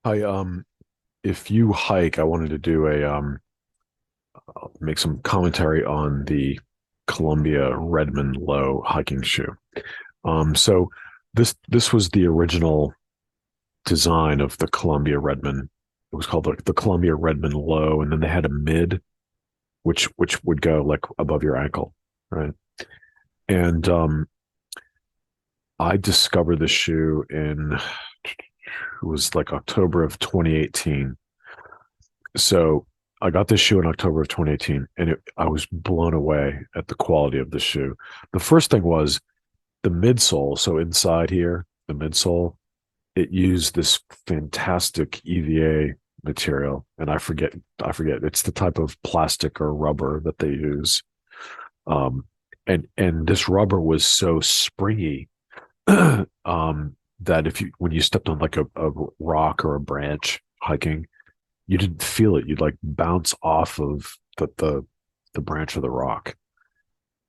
I if you hike, I wanted to do a make some commentary on the Columbia Redmond Low hiking shoe. So this was the original design of the Columbia Redmond. It was called the Columbia Redmond Low, and then they had a mid, which would go like above your ankle, right? And I discovered the shoe in it was like October of 2018. So I got this shoe in October of 2018, and I was blown away at the quality of the shoe. The first thing was the midsole. So inside here, the midsole, it used this fantastic EVA material, and I forget, it's the type of plastic or rubber that they use. Um, and this rubber was so springy that if you when you stepped on like a rock or a branch hiking, you didn't feel it. You'd like bounce off of the branch of the rock.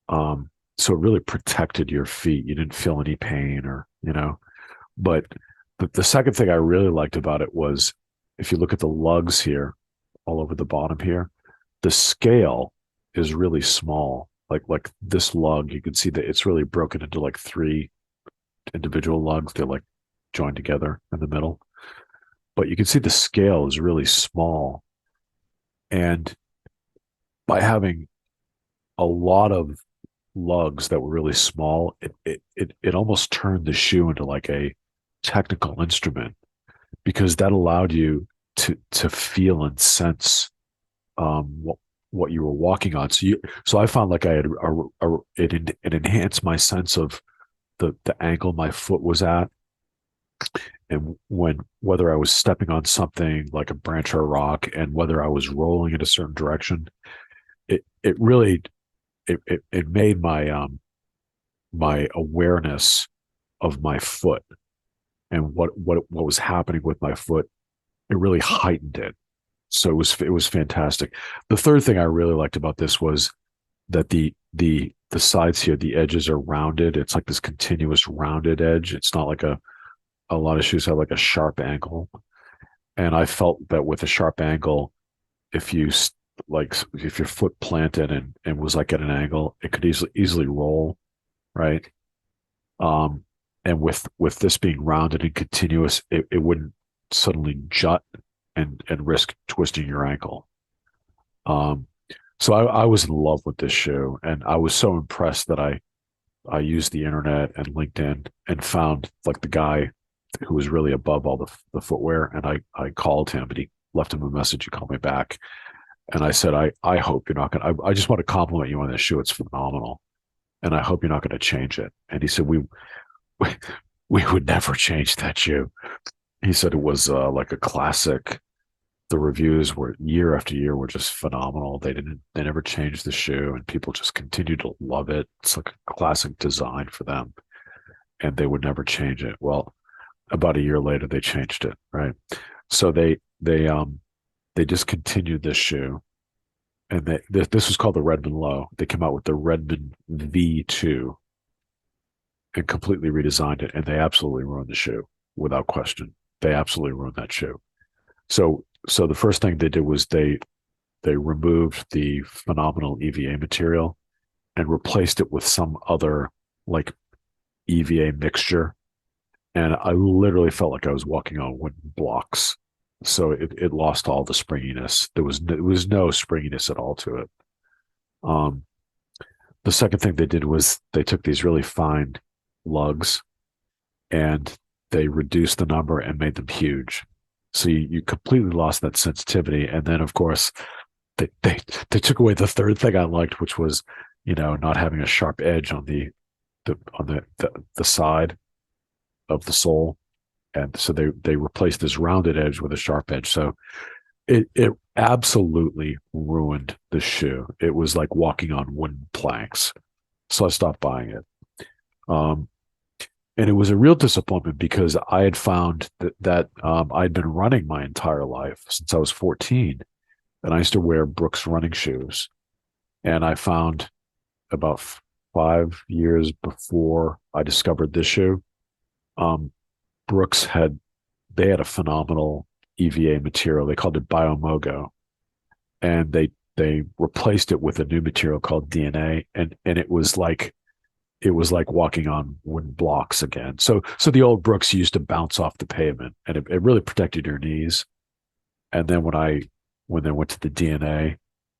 So it really protected your feet. You didn't feel any pain or. But the second thing I really liked about it was if you look at the lugs here, all over the bottom here, the scale is really small. Like this lug, you can see that it's really broken into like three individual lugs. They're like joined together in the middle. But you can see the scale is really small. And by having a lot of lugs that were really small, it almost turned the shoe into like a technical instrument because that allowed you to feel and sense what you were walking on. So I found like I had it enhanced my sense of the angle my foot was at, and whether I was stepping on something like a branch or a rock, and whether I was rolling in a certain direction. It really it made my awareness of my foot and what was happening with my foot. It really heightened it. So it was fantastic. The third thing I really liked about this was that the sides here, the edges are rounded. It's like this continuous rounded edge. It's not like a lot of shoes have like a sharp angle. And I felt that with a sharp angle, if you like if your foot planted and was like at an angle, it could easily roll, right? Um, and with this being rounded and continuous, it wouldn't suddenly jut and risk twisting your ankle. Um, so I was in love with this shoe, and I was so impressed that I used the internet and LinkedIn and found like the guy who was really above all the footwear, and I called him, and he left him a message. He called me back, and I said, I hope you're not going to, I just want to compliment you on this shoe. It's phenomenal. And I hope you're not going to change it. And he said, we, we would never change that shoe. He said it was like a classic. The reviews were year after year were just phenomenal. They never changed the shoe, and people just continue to love it. It's like a classic design for them, and they would never change it. Well, about a year later, they changed it, right? So they discontinued this shoe, and this was called the Redmond Low. They came out with the Redmond V2 and completely redesigned it, and they absolutely ruined the shoe without question. They absolutely ruined that shoe. So the first thing they did was they removed the phenomenal EVA material and replaced it with some other like EVA mixture, and I literally felt like I was walking on wooden blocks. So it lost all the springiness. There was no springiness at all to it. Um, the second thing they did was they took these really fine lugs and they reduced the number and made them huge. So you completely lost that sensitivity. And then of course they took away the third thing I liked, which was, not having a sharp edge on the side of the sole. And so they replaced this rounded edge with a sharp edge. So it absolutely ruined the shoe. It was like walking on wooden planks. So I stopped buying it. Um, and it was a real disappointment because I had found that I'd been running my entire life since I was 14, and I used to wear Brooks running shoes. And I found about 5 years before I discovered this shoe, um, Brooks had they had a phenomenal EVA material. They called it Biomogo, and they replaced it with a new material called DNA, and it was like walking on wooden blocks again. So the old Brooks used to bounce off the pavement, and it really protected your knees. And then when they went to the DNA,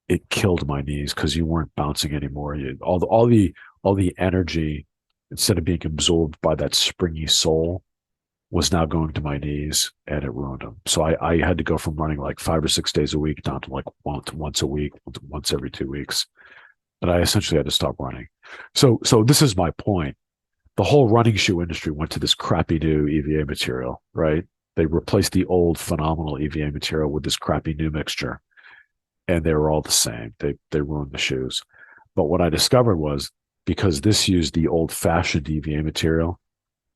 it killed my knees because you weren't bouncing anymore. All the energy, instead of being absorbed by that springy sole, was now going to my knees, and it ruined them. So I had to go from running like 5 or 6 days a week down to like once a week, once every 2 weeks. And I essentially had to stop running. So this is my point. The whole running shoe industry went to this crappy new EVA material, right? They replaced the old phenomenal EVA material with this crappy new mixture, and they were all the same. They ruined the shoes. But what I discovered was, because this used the old fashioned EVA material,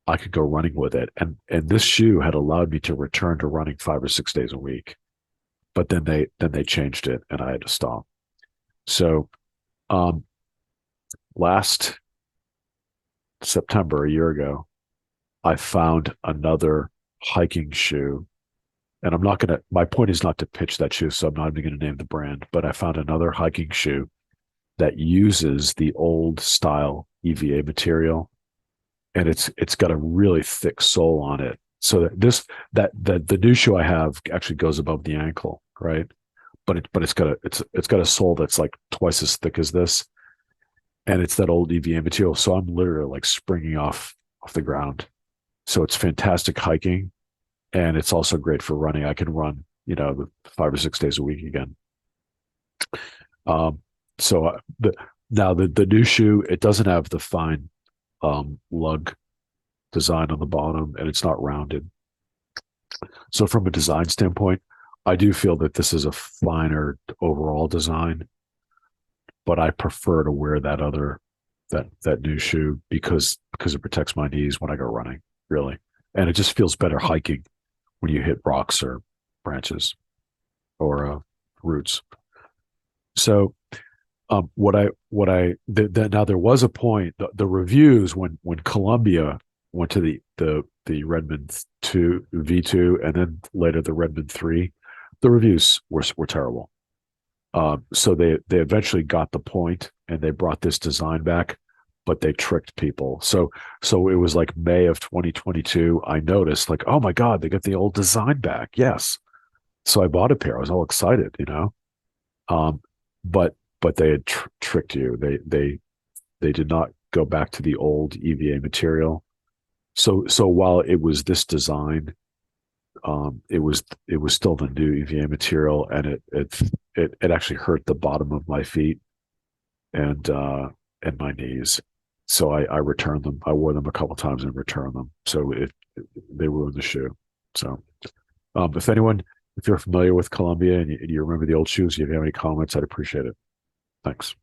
I could go running with it. And this shoe had allowed me to return to running 5 or 6 days a week. But then they changed it, and I had to stop. So um, last September, a year ago, I found another hiking shoe. And my point is not to pitch that shoe, so I'm not even going to name the brand, but I found another hiking shoe that uses the old style EVA material, and it's got a really thick sole on it. So that the new shoe I have actually goes above the ankle, right? But it's got a sole that's like twice as thick as this, and it's that old EVA material. So I'm literally like springing off the ground. So it's fantastic hiking, and it's also great for running. I can run, 5 or 6 days a week again. Um, so the new shoe, it doesn't have the fine lug design on the bottom, and it's not rounded. So from a design standpoint, I do feel that this is a finer overall design, but I prefer to wear that new shoe because it protects my knees when I go running, really. And it just feels better hiking when you hit rocks or branches or roots. So now there was a point, the reviews when Columbia went to the Redmond 2 V2 and then later the Redmond 3, the reviews were terrible. So they eventually got the point, and they brought this design back, but they tricked people. So it was like May of 2022. I noticed, like, oh my God, they got the old design back. Yes. So I bought a pair. I was all excited, Um, but they had tricked you. They did not go back to the old EVA material. So while it was this design, it was still the new EVA material, and it actually hurt the bottom of my feet and my knees. So I returned them. I wore them a couple times and returned them. So they ruined the shoe. So if you're familiar with Columbia and you remember the old shoes, if you have any comments, I'd appreciate it. Thanks.